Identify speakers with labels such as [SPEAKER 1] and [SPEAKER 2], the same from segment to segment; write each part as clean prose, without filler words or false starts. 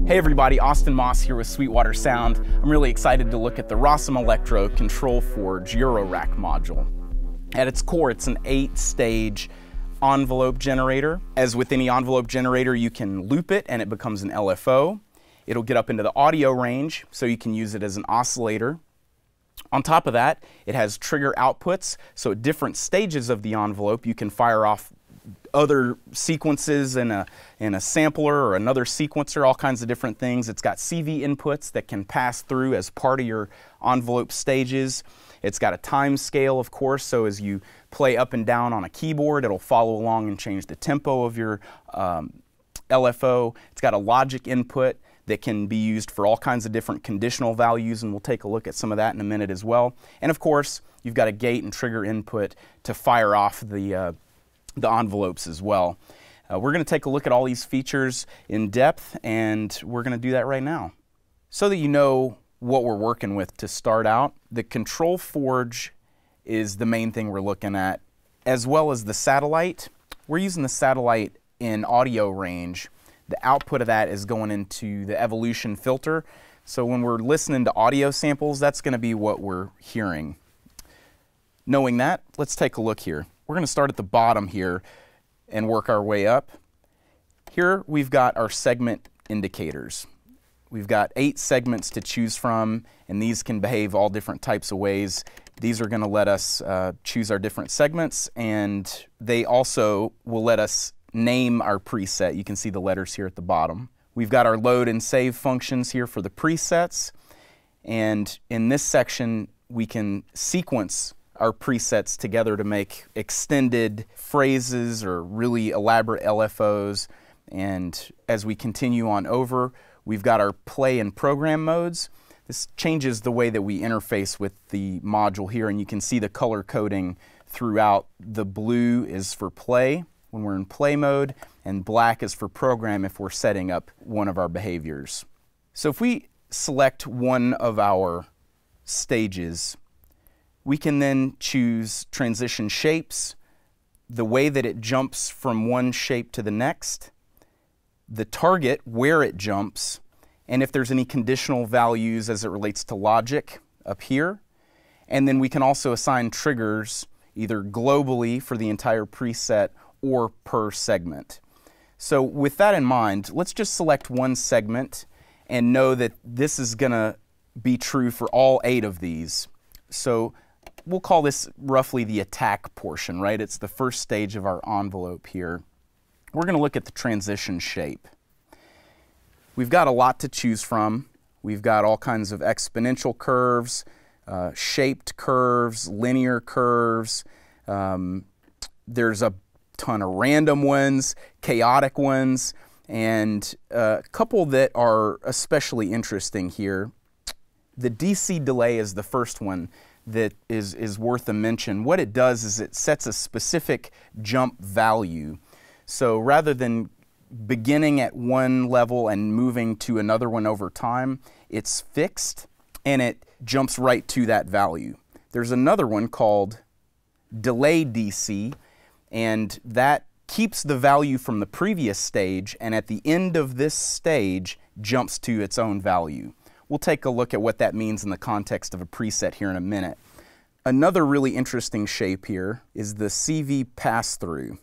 [SPEAKER 1] Hey everybody, Austin Moss here with Sweetwater Sound. I'm really excited to look at the Rossum Electro Control Forge Eurorack module. At its core, it's an 8-stage envelope generator. As with any envelope generator, you can loop it and it becomes an LFO. It'll get up into the audio range, so you can use it as an oscillator. On top of that, it has trigger outputs, so at different stages of the envelope, you can fire off other sequences in a sampler or another sequencer, all kinds of different things. It's got CV inputs that can pass through as part of your envelope stages. It's got a time scale, of course, so as you play up and down on a keyboard, it'll follow along and change the tempo of your LFO. It's got a logic input that can be used for all kinds of different conditional values, and we'll take a look at some of that in a minute as well. And of course, you've got a gate and trigger input to fire off the envelopes as well. We're going to take a look at all these features in depth, and we're going to do that right now. So that you know what we're working with to start out, the Control Forge is the main thing we're looking at, as well as the satellite. We're using the satellite in audio range. The output of that is going into the evolution filter. So when we're listening to audio samples, that's going to be what we're hearing. Knowing that, let's take a look here. We're going to start at the bottom here and work our way up. Here we've got our segment indicators. We've got 8 segments to choose from, and these can behave all different types of ways. These are going to let us choose our different segments, and they also will let us name our preset. You can see the letters here at the bottom. We've got our load and save functions here for the presets, and in this section we can sequence our presets together to make extended phrases or really elaborate LFOs. And as we continue on over, we've got our play and program modes. This changes the way that we interface with the module here, and you can see the color coding throughout. The blue is for play when we're in play mode, and black is for program if we're setting up one of our behaviors. So if we select one of our stages, we can then choose transition shapes, the way that it jumps from one shape to the next, the target where it jumps, and if there's any conditional values as it relates to logic up here. And then we can also assign triggers either globally for the entire preset or per segment. So with that in mind, let's just select one segment and know that this is going to be true for all 8 of these. So we'll call this roughly the attack portion, right? It's the first stage of our envelope here. We're going to look at the transition shape. We've got a lot to choose from. We've got all kinds of exponential curves, shaped curves, linear curves. There's a ton of random ones, chaotic ones, and a couple that are especially interesting here. The DC delay is the first one that is worth a mention. What it does is it sets a specific jump value. So rather than beginning at one level and moving to another one over time, it's fixed and it jumps right to that value. There's another one called delay DC, and that keeps the value from the previous stage, and at the end of this stage jumps to its own value. We'll take a look at what that means in the context of a preset here in a minute. Another really interesting shape here is the CV pass-through.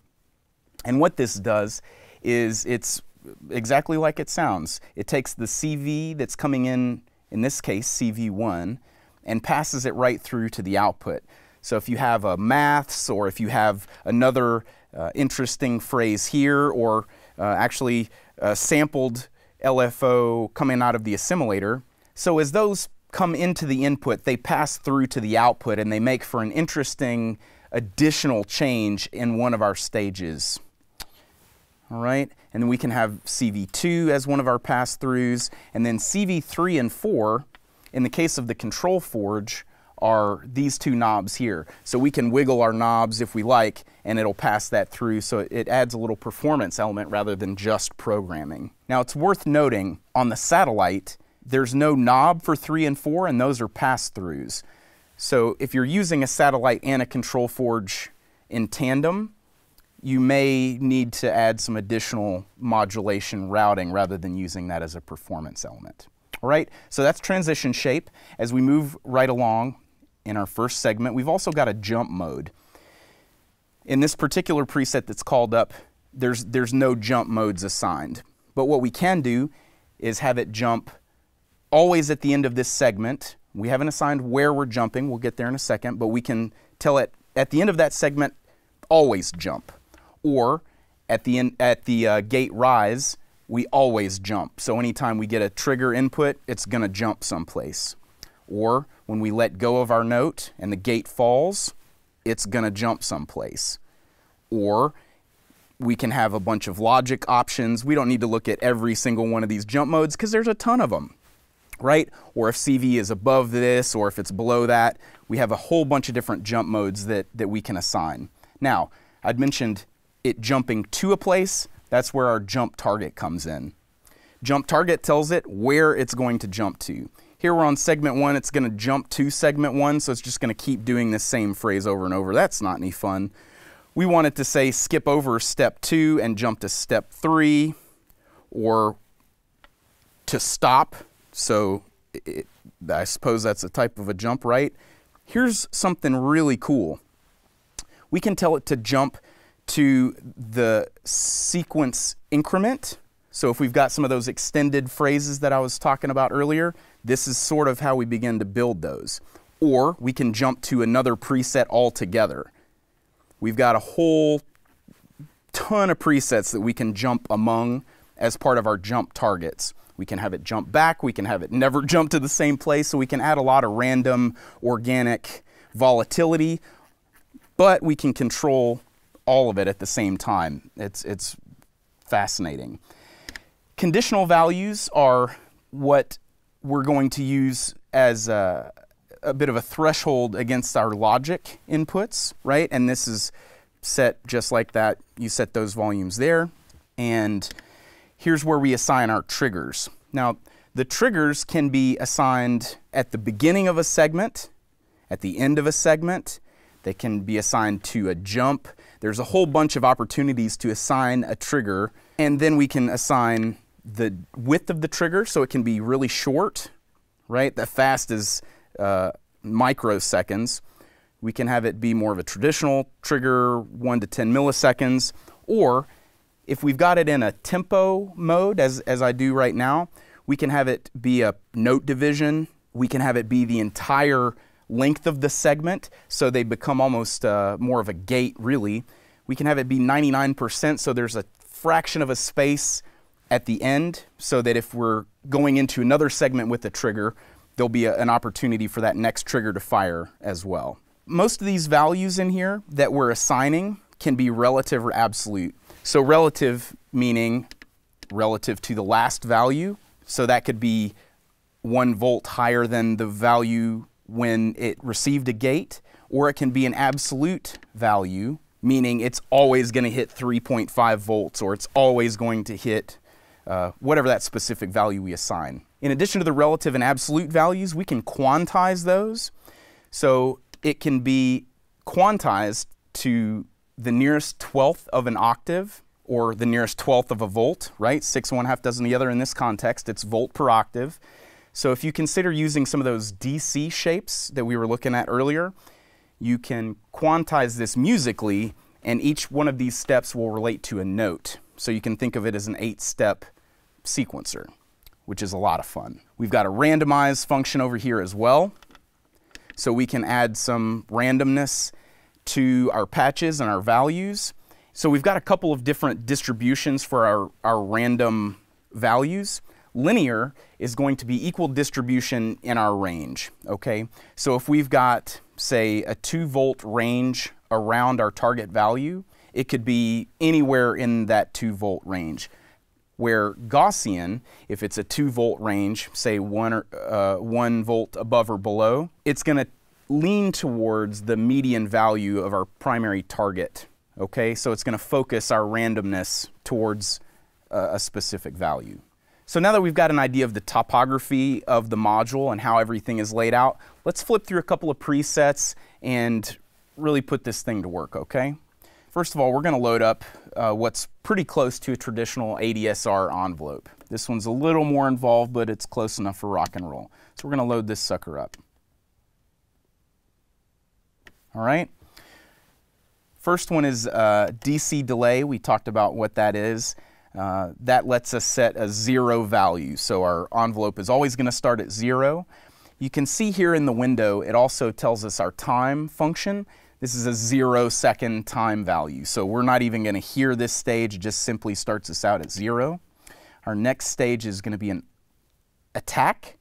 [SPEAKER 1] And what this does is it's exactly like it sounds. It takes the CV that's coming in this case CV1, and passes it right through to the output. So if you have a maths, or if you have another interesting phrase here, or actually a sampled LFO coming out of the assimilator, so as those come into the input, they pass through to the output, and they make for an interesting additional change in one of our stages. All right, and then we can have CV2 as one of our pass-throughs, and then CV3 and 4, in the case of the Control Forge, are these two knobs here. So we can wiggle our knobs if we like, and it'll pass that through, so it adds a little performance element rather than just programming. Now it's worth noting, on the satellite, there's no knob for 3 and 4, and those are pass-throughs. So if you're using a satellite and a control forge in tandem, you may need to add some additional modulation routing rather than using that as a performance element. All right, so that's transition shape. As we move right along in our first segment, we've also got a jump mode. In this particular preset that's called up, there's no jump modes assigned. But what we can do is have it jump always at the end of this segment. We haven't assigned where we're jumping, we'll get there in a second, but we can tell it at the end of that segment, always jump. Or at the gate rise, we always jump. So anytime we get a trigger input, it's gonna jump someplace. Or when we let go of our note and the gate falls, it's gonna jump someplace. Or we can have a bunch of logic options. We don't need to look at every single one of these jump modes because there's a ton of them, right? Or if CV is above this or if it's below that, we have a whole bunch of different jump modes that we can assign. Now, I'd mentioned it jumping to a place. That's where our jump target comes in. Jump target tells it where it's going to jump to. Here we're on segment 1, it's going to jump to segment 1, so it's just going to keep doing this same phrase over and over. That's not any fun. We want it to say skip over step 2 and jump to step 3, or to stop. So I suppose that's a type of a jump, right? Here's something really cool. We can tell it to jump to the sequence increment. So if we've got some of those extended phrases that I was talking about earlier, this is sort of how we begin to build those. Or we can jump to another preset altogether. We've got a whole ton of presets that we can jump among as part of our jump targets. We can have it jump back, we can have it never jump to the same place, so we can add a lot of random organic volatility, but we can control all of it at the same time. It's fascinating. Conditional values are what we're going to use as a bit of a threshold against our logic inputs, right? And this is set just like that. You set those volumes there, and here's where we assign our triggers. Now, the triggers can be assigned at the beginning of a segment, at the end of a segment. They can be assigned to a jump. There's a whole bunch of opportunities to assign a trigger, and then we can assign the width of the trigger, so it can be really short, right? The fast is microseconds. We can have it be more of a traditional trigger, 1 to 10 milliseconds, or if we've got it in a tempo mode, as I do right now, we can have it be a note division. We can have it be the entire length of the segment, so they become almost more of a gate, really. We can have it be 99%, so there's a fraction of a space at the end, so that if we're going into another segment with a trigger, there'll be an opportunity for that next trigger to fire as well. Most of these values in here that we're assigning can be relative or absolute. So relative meaning relative to the last value, so that could be 1 volt higher than the value when it received a gate, or it can be an absolute value, meaning it's always going to hit 3.5 volts, or it's always going to hit whatever that specific value we assign. In addition to the relative and absolute values, we can quantize those. So it can be quantized to the nearest 12th of an octave, or the nearest 12th of a volt, right? 6 1/2 dozen the other in this context, it's volt per octave. So if you consider using some of those DC shapes that we were looking at earlier, you can quantize this musically, and each one of these steps will relate to a note. So you can think of it as an 8-step sequencer, which is a lot of fun. We've got a randomize function over here as well. So we can add some randomness to our patches and our values. So we've got a couple of different distributions for our random values. Linear is going to be equal distribution in our range, okay? So if we've got, say, a 2-volt range around our target value, it could be anywhere in that 2-volt range. Where Gaussian, if it's a 2-volt range, say 1 volt above or below, it's going to lean towards the median value of our primary target. Okay, so it's going to focus our randomness towards a specific value. So now that we've got an idea of the topography of the module and how everything is laid out, let's flip through a couple of presets and really put this thing to work, okay? First of all, we're going to load up what's pretty close to a traditional ADSR envelope. This one's a little more involved, but it's close enough for rock and roll. So we're going to load this sucker up. All right. First one is DC delay. We talked about what that is. That lets us set a 0 value. So our envelope is always going to start at 0. You can see here in the window, it also tells us our time function. This is a 0-second time value. So we're not even going to hear this stage. It just simply starts us out at 0. Our next stage is going to be an attack.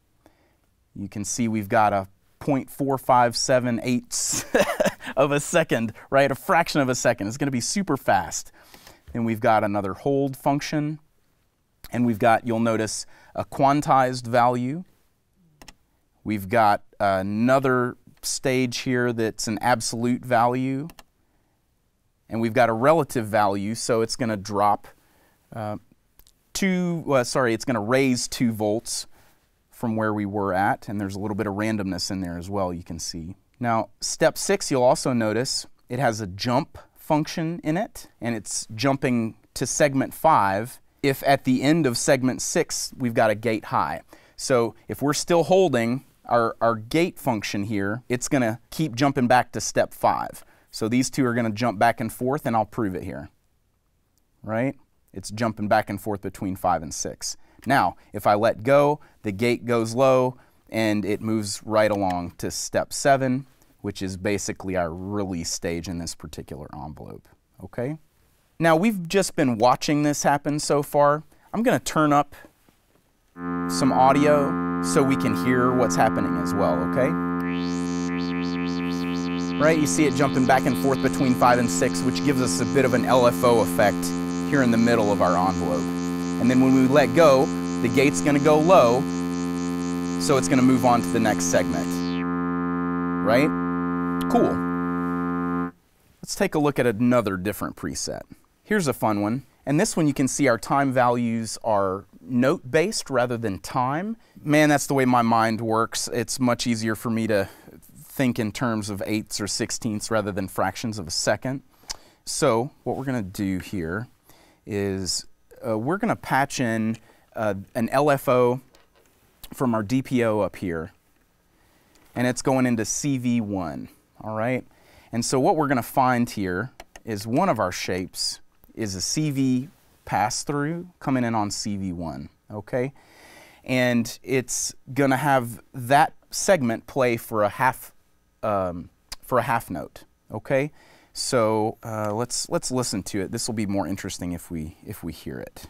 [SPEAKER 1] You can see we've got a 0.4578 of a second, right? A fraction of a second. It's going to be super fast. Then we've got another hold function. And we've got, you'll notice, a quantized value. We've got another stage here that's an absolute value. And we've got a relative value, so it's going to drop it's going to raise 2 volts from where we were at, and there's a little bit of randomness in there as well, you can see. Now, step 6, you'll also notice it has a jump function in it, and it's jumping to segment 5 if at the end of segment 6 we've got a gate high. So if we're still holding our gate function here, it's going to keep jumping back to step 5. So these two are going to jump back and forth, and I'll prove it here. Right? It's jumping back and forth between 5 and 6. Now, if I let go, the gate goes low, and it moves right along to step 7, which is basically our release stage in this particular envelope. Okay? Now, we've just been watching this happen so far. I'm going to turn up some audio so we can hear what's happening as well, okay? Right, you see it jumping back and forth between 5 and 6, which gives us a bit of an LFO effect here in the middle of our envelope. And then when we let go, the gate's going to go low, so it's going to move on to the next segment. Right? Cool. Let's take a look at another different preset. Here's a fun one. And this one you can see our time values are note-based rather than time. Man, that's the way my mind works. It's much easier for me to think in terms of 8ths or 16ths rather than fractions of a second. So what we're going to do here is we're going to patch in an LFO from our DPO up here, and it's going into CV1, all right? And so what we're going to find here is one of our shapes is a CV pass-through coming in on CV1, okay? And it's going to have that segment play for a half note, okay? So let's listen to it. This will be more interesting if we hear it.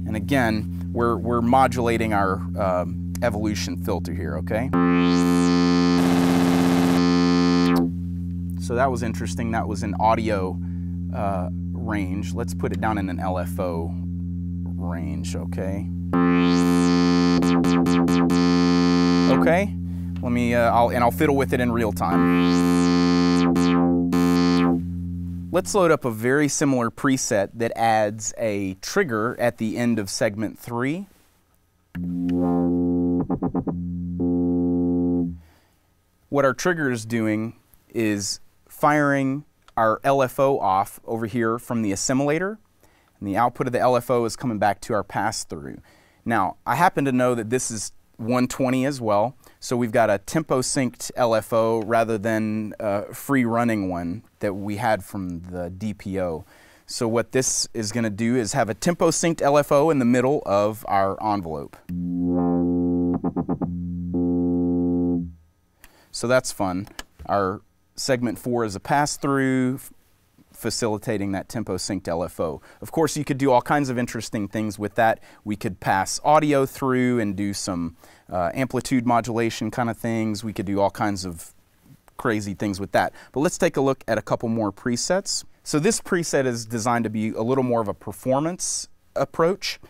[SPEAKER 1] And again, we're modulating our evolution filter here, okay? So that was interesting. That was an audio range. Let's put it down in an LFO range, okay? Okay. Let me, I'll fiddle with it in real time. Let's load up a very similar preset that adds a trigger at the end of segment 3. What our trigger is doing is firing our LFO off over here from the assimilator, and the output of the LFO is coming back to our pass-through. Now, I happen to know that this is 120 as well, so we've got a tempo-synced LFO rather than a free-running one that we had from the DPO. So what this is going to do is have a tempo-synced LFO in the middle of our envelope. So that's fun. Our segment 4 is a pass-through, facilitating that tempo-synced LFO. Of course, you could do all kinds of interesting things with that. We could pass audio through and do some amplitude modulation kind of things. We could do all kinds of crazy things with that. But let's take a look at a couple more presets. So this preset is designed to be a little more of a performance approach.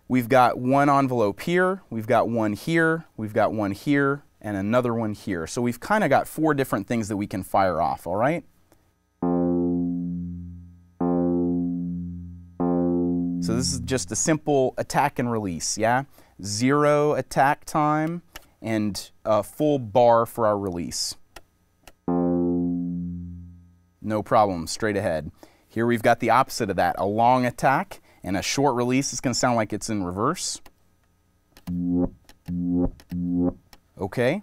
[SPEAKER 1] We've got one envelope here, we've got one here, we've got one here, and another one here. So we've kind of got 4 different things that we can fire off, all right? So this is just a simple attack and release, yeah? 0 attack time and a full bar for our release. No problem, straight ahead. Here we've got the opposite of that, a long attack and a short release. It's going to sound like it's in reverse. Okay.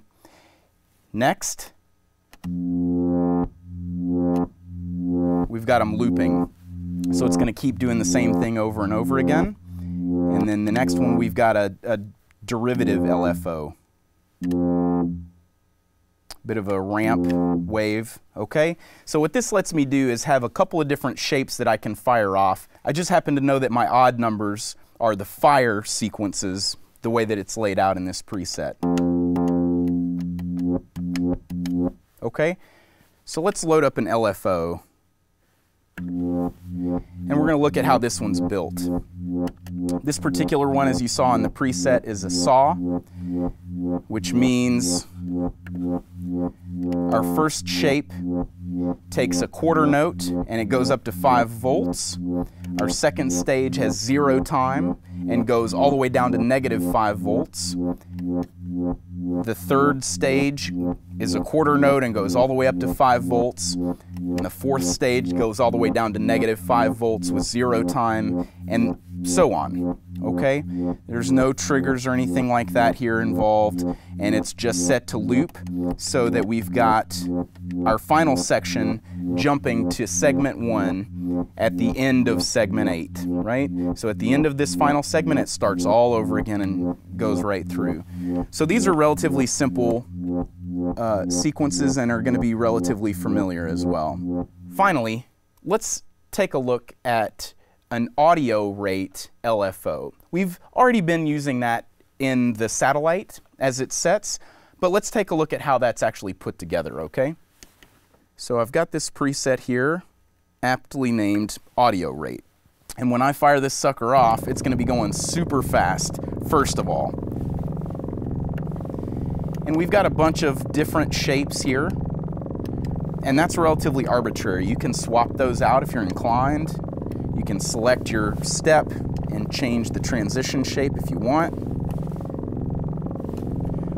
[SPEAKER 1] Next, we've got them looping. So it's going to keep doing the same thing over and over again. And then the next one, we've got a derivative LFO. Bit of a ramp wave, okay? So what this lets me do is have a couple of different shapes that I can fire off. I just happen to know that my odd numbers are the fire sequences, the way that it's laid out in this preset. Okay, so let's load up an LFO. And we're going to look at how this one's built. This particular one, as you saw in the preset, is a saw, which means our first shape takes a quarter note and it goes up to 5 volts. Our second stage has 0 time and goes all the way down to -5 volts. The third stage is a quarter note and goes all the way up to 5 volts. And the fourth stage goes all the way down to -5 volts with 0 time, and so on. Okay? There's no triggers or anything like that here involved, and it's just set to loop so that we've got our final section jumping to segment 1 at the end of segment 8, right? So at the end of this final segment, it starts all over again and goes right through. So these are relatively simple sequences and are going to be relatively familiar as well. Finally, let's take a look at an audio rate LFO. We've already been using that in the satellite as it sets, but let's take a look at how that's actually put together, okay? So I've got this preset here, aptly named audio rate. And when I fire this sucker off, it's going to be going super fast, first of all. And we've got a bunch of different shapes here, and that's relatively arbitrary. You can swap those out if you're inclined. You can select your step and change the transition shape if you want.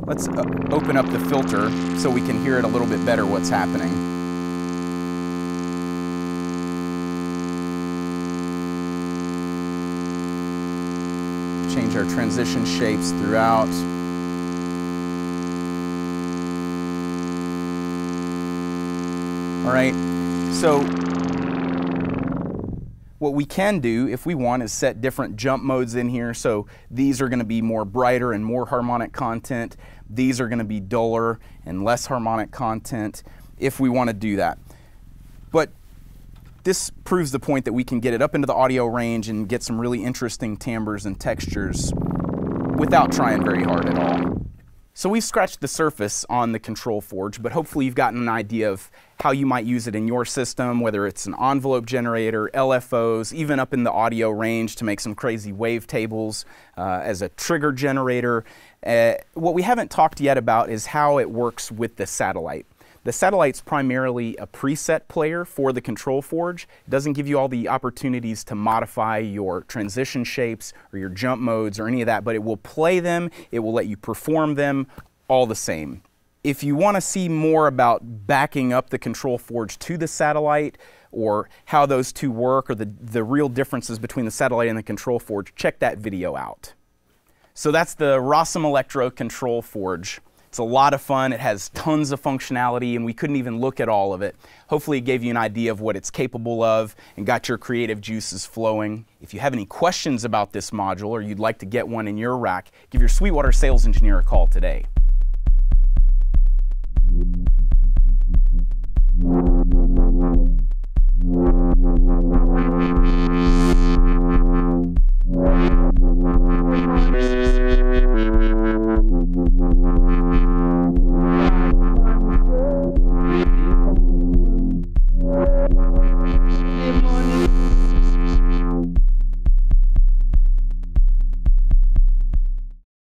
[SPEAKER 1] Let's open up the filter so we can hear it a little bit better what's happening. Change our transition shapes throughout. All right, so what we can do if we want is set different jump modes in here. So these are going to be more brighter and more harmonic content. These are going to be duller and less harmonic content if we want to do that. But this proves the point that we can get it up into the audio range and get some really interesting timbres and textures without trying very hard at all. So we've scratched the surface on the Control Forge, but hopefully you've gotten an idea of how you might use it in your system, whether it's an envelope generator, LFOs, even up in the audio range to make some crazy wavetables, as a trigger generator. What we haven't talked yet about is how it works with the satellite. The satellite's primarily a preset player for the Control Forge. It doesn't give you all the opportunities to modify your transition shapes or your jump modes or any of that, but it will play them, it will let you perform them all the same. If you want to see more about backing up the Control Forge to the satellite, or how those two work, or the real differences between the satellite and the Control Forge, check that video out. So that's the Rossum Electro Control Forge. It's a lot of fun. It has tons of functionality, and we couldn't even look at all of it. Hopefully it gave you an idea of what it's capable of and got your creative juices flowing. If you have any questions about this module or you'd like to get one in your rack, give your Sweetwater sales engineer a call today.